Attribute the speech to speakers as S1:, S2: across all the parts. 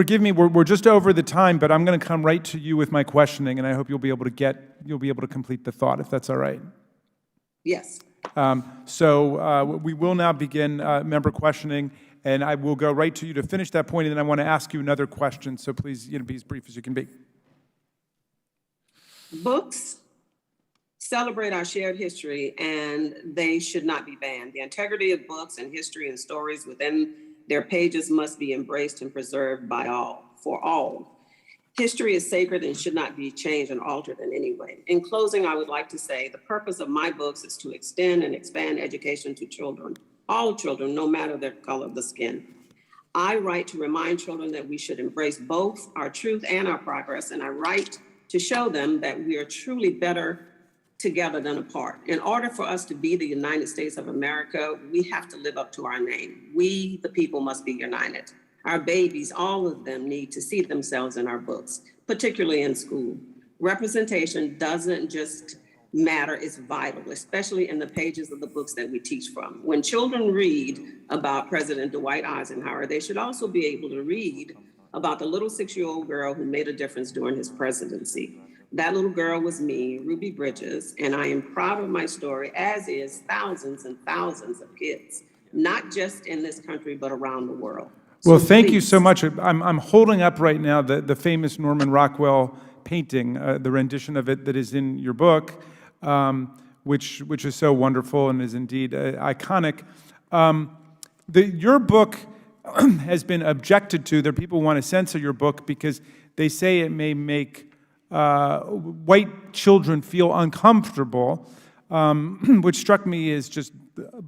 S1: Forgive me, we're just over the time, but I'm going to come right to you with my questioning, and I hope you'll be able to complete the thought, if that's all right.
S2: Yes.
S1: We will now begin member questioning, and I will go right to you to finish that point, and then I want to ask you another question, so please be as brief as you can be.
S2: Books celebrate our shared history, and they should not be banned. The integrity of books and history and stories within their pages must be embraced and preserved by all, for all. History is sacred and should not be changed and altered in any way. In closing, I would like to say the purpose of my books is to extend and expand education to children, all children, no matter their color of the skin. I write to remind children that we should embrace both our truth and our progress, and I write to show them that we are truly better together than apart. In order for us to be the United States of America, we have to live up to our name. We, the people, must be united. Our babies, all of them, need to see themselves in our books, particularly in school. Representation doesn't just matter, it's vital, especially in the pages of the books that we teach from. When children read about President Dwight Eisenhower, they should also be able to read about the little 6-year-old girl who made a difference during his presidency. That little girl was me, Ruby Bridges, and I am proud of my story, as is thousands and thousands of kids, not just in this country, but around the world.
S1: Well, thank you so much. I'm holding up right now the famous Norman Rockwell painting, the rendition of it that is in your book, which is so wonderful and is indeed iconic. Your book has been objected to. There are people who want to censor your book because they say it may make white children feel uncomfortable, which struck me as just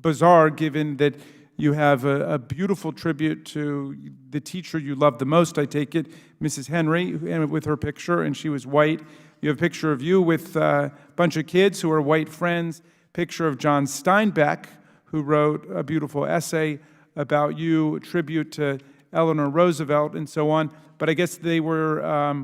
S1: bizarre, given that you have a beautiful tribute to the teacher you loved the most, I take it, Mrs. Henry, with her picture, and she was white. You have a picture of you with a bunch of kids who are white friends, picture of John Steinbeck, who wrote a beautiful essay about you, a tribute to Eleanor Roosevelt, and so on. But I guess they were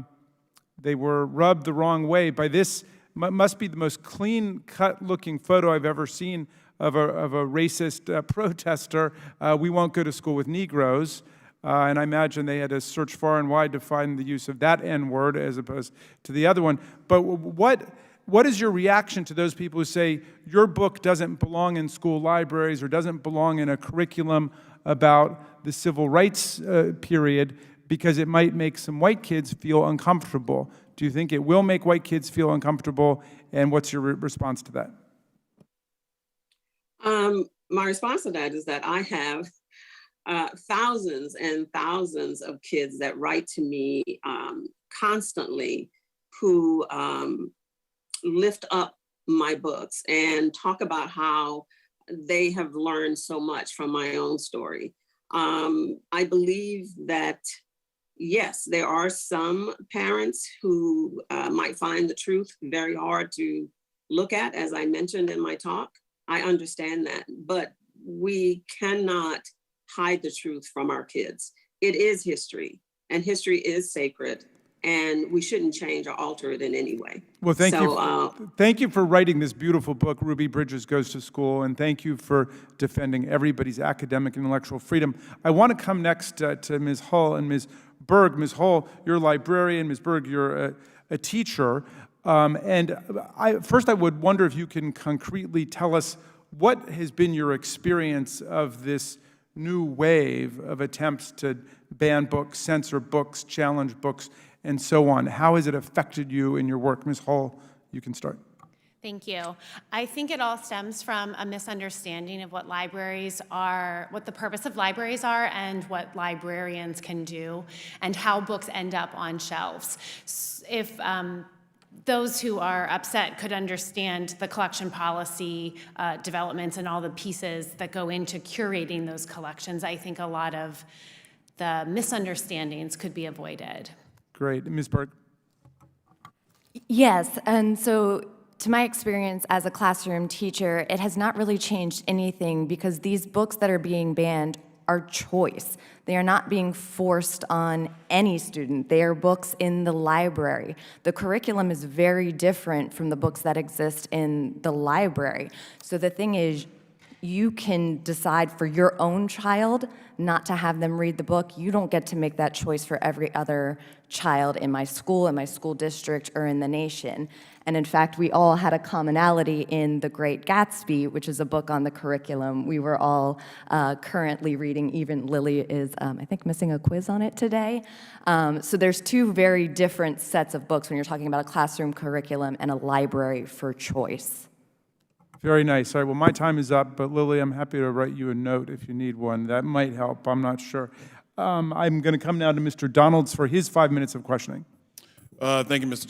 S1: rubbed the wrong way by this. Must be the most clean-cut looking photo I've ever seen of a racist protester. We won't go to school with Negroes. And I imagine they had to search far and wide to find the use of that N-word as opposed to the other one. But what is your reaction to those people who say your book doesn't belong in school libraries or doesn't belong in a curriculum about the civil rights period because it might make some white kids feel uncomfortable? Do you think it will make white kids feel uncomfortable? And what's your response to that?
S2: My response to that is that I have thousands and thousands of kids that write to me constantly who lift up my books and talk about how they have learned so much from my own story. I believe that, yes, there are some parents who might find the truth very hard to look at, as I mentioned in my talk. I understand that, but we cannot hide the truth from our kids. It is history, and history is sacred, and we shouldn't change or alter it in any way.
S1: Well, thank you for writing this beautiful book, Ruby Bridges Goes to School, and thank you for defending everybody's academic and intellectual freedom. I want to come next to Ms. Hull and Ms. Berg. Ms. Hull, you're a librarian. Ms. Berg, you're a teacher. First, I would wonder if you can concretely tell us what has been your experience of this new wave of attempts to ban books, censor books, challenge books, and so on. How has it affected you in your work? Ms. Hull, you can start.
S3: Thank you. I think it all stems from a misunderstanding of what libraries are, what the purpose of libraries are, and what librarians can do, and how books end up on shelves. If those who are upset could understand the collection policy developments and all the pieces that go into curating those collections, I think a lot of the misunderstandings could be avoided.
S1: Great. Ms. Berg?
S4: Yes, and so to my experience as a classroom teacher, it has not really changed anything because these books that are being banned are choice. They are not being forced on any student. They are books in the library. The curriculum is very different from the books that exist in the library. So the thing is, you can decide for your own child not to have them read the book. You don't get to make that choice for every other child in my school district, or in the nation. And in fact, we all had a commonality in The Great Gatsby, which is a book on the curriculum we were all currently reading. Even Lily is, I think, missing a quiz on it today. So there's two very different sets of books when you're talking about a classroom curriculum and a library for choice.
S1: Very nice. All right, well, my time is up, but Lily, I'm happy to write you a note if you need one. That might help, I'm not sure. I'm going to come now to Mr. Donalds for his 5 minutes of questioning.
S5: Thank you, Mr.